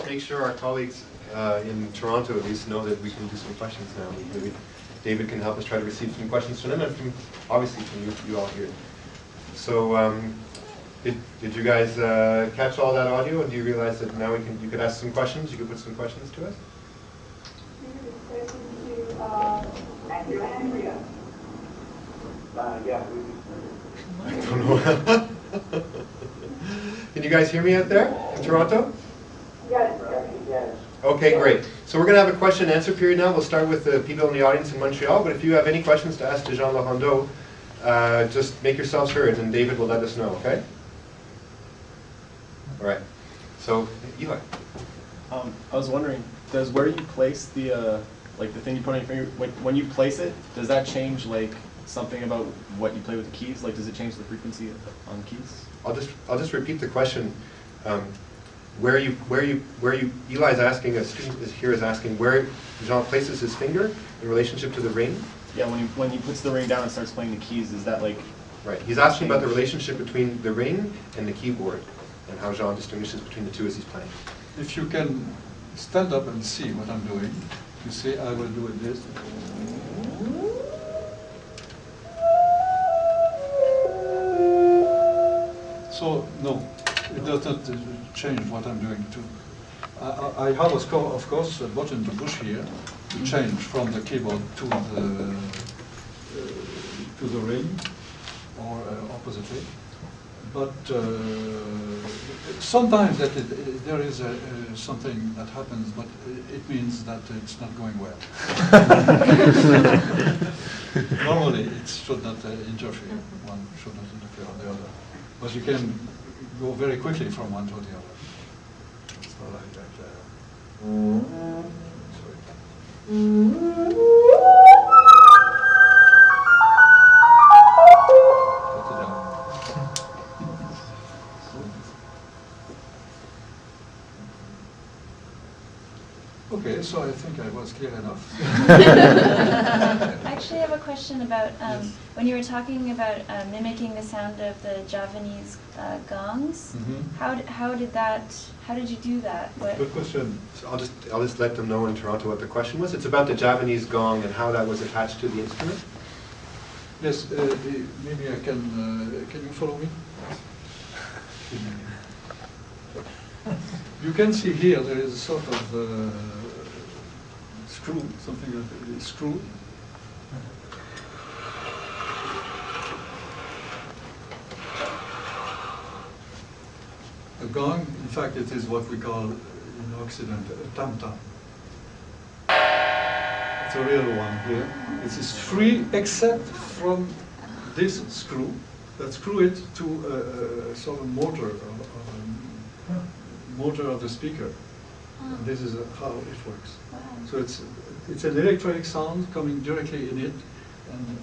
make sure our colleagues in Toronto at least know that we can do some questions now. Maybe David can help us try to receive some questions from them and from, obviously from you all here. So did you guys catch all that audio, and do you realize that now you could ask some questions? You could put some questions to us? Yeah. I don't know. Can you guys hear me out there in Toronto? Yes. Okay, great. So we're going to have a question and answer period now. We'll start with the people in the audience in Montreal, but if you have any questions to ask to Jean Laurendeau, just make yourselves heard, and David will let us know, okay? All right. So, Eli. I was wondering, does where you place the like the thing you put on your finger, when you place it, does that change like something about what you play with the keys? Like, does it change the frequency on the keys? I'll just repeat the question. Eli's asking, a student here is asking where Jean places his finger in relationship to the ring. Yeah, when he puts the ring down and starts playing the keys, is that like? Right. He's asking about the relationship between the ring and the keyboard, and how Jean distinguishes between the two as he's playing. If you can stand up and see what I'm doing, you see I will do it this. So no, it does not change what I'm doing too. I have of course a button to push here to change from the keyboard to the ring, or oppositely. But sometimes there is something that happens, but it means that it's not going well. Normally, it should not interfere. One should not interfere on the other. But you can go very quickly from one to the other. So like that. Okay, so I think I was clear enough. Actually, I have a question about when you were talking about mimicking the sound of the Javanese gongs. Mm-hmm. How did you do that? Good question. So I'll just let them know in Toronto what the question was. It's about the Javanese gong and how that was attached to the instrument. Yes, maybe I can you follow me? You can see here there is a sort of screw, something like a screw. A gong, in fact, it is what we call in Occident a tam-tam. It's a real one here. It is free except from this screw that screw it to a sort of motor of the speaker. And this is how it works. Wow. So it's an electronic sound coming directly in it and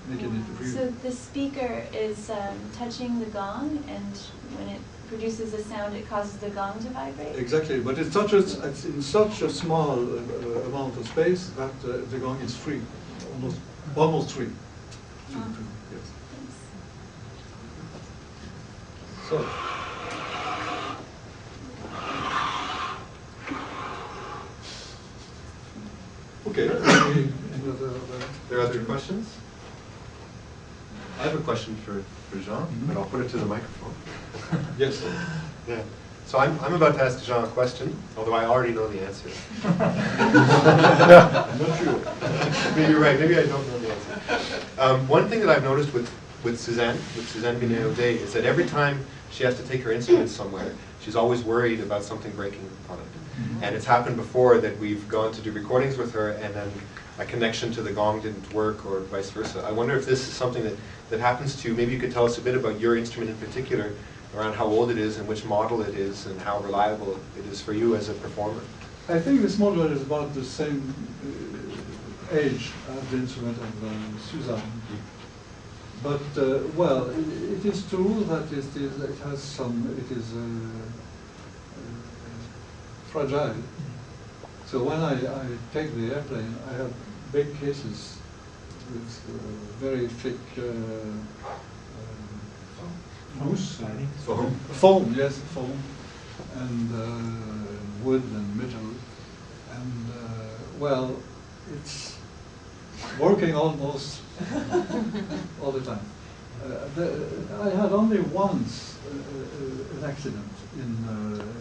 making it real. So the speaker is touching the gong, and when it produces a sound, it causes the gong to vibrate? Exactly, but it touches in such a small amount of space that the gong is free, almost free. Yes. Thanks. So. Okay. There are other questions? I have a question for Jean, but I'll put it to the microphone. Yes. Yeah. So I'm about to ask Jean a question, although I already know the answer. I'm not sure. Maybe you're right. Maybe I don't know the answer. One thing that I've noticed with Suzanne Binet-Audet, is that every time she has to take her instrument somewhere, she's always worried about something breaking on it. And it's happened before that we've gone to do recordings with her, and then a connection to the gong didn't work, or vice versa. I wonder if this is something that happens to you. Maybe you could tell us a bit about your instrument in particular, around how old it is and which model it is and how reliable it is for you as a performer. I think this model is about the same age as the instrument of Suzanne. But, well, it is true that it is fragile. So when I take the airplane, I have big cases with very thick mousse. Foam. Foam, yes, foam. And wood and metal, and well, it's working almost all the time. I had only once an accident.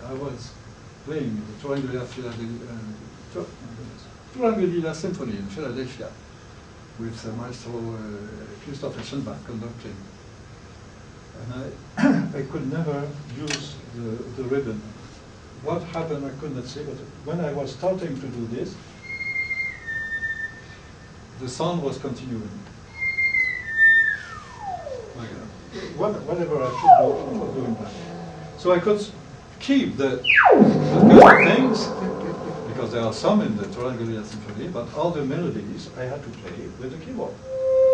I was playing the Triangular Symphony in Philadelphia with Maestro Christopher Schenbach conducting. And I could never use the ribbon. What happened I could not say, but when I was starting to do this, the sound was continuing. Whatever I should do, I was doing that. So I could keep the kind of things, because there are some in the Triangular Symphony, but all the melodies I had to play with the keyboard.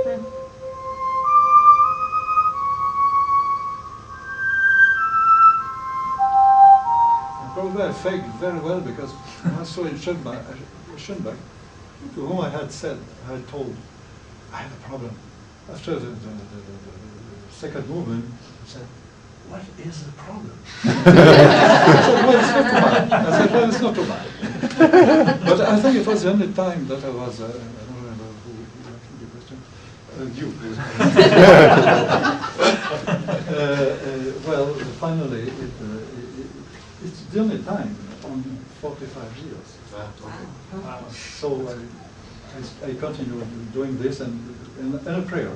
And probably I faked very well, because I saw in Schenbach, to whom I had told, I have a problem. After the second movement, I said, what is the problem? I said, well, it's not too bad. I said, well, it's not too bad. But I think it was the only time that I was, I don't remember who asked the question. You. Well, finally, it's the only time on 45 years. So I continue doing this and a prayer.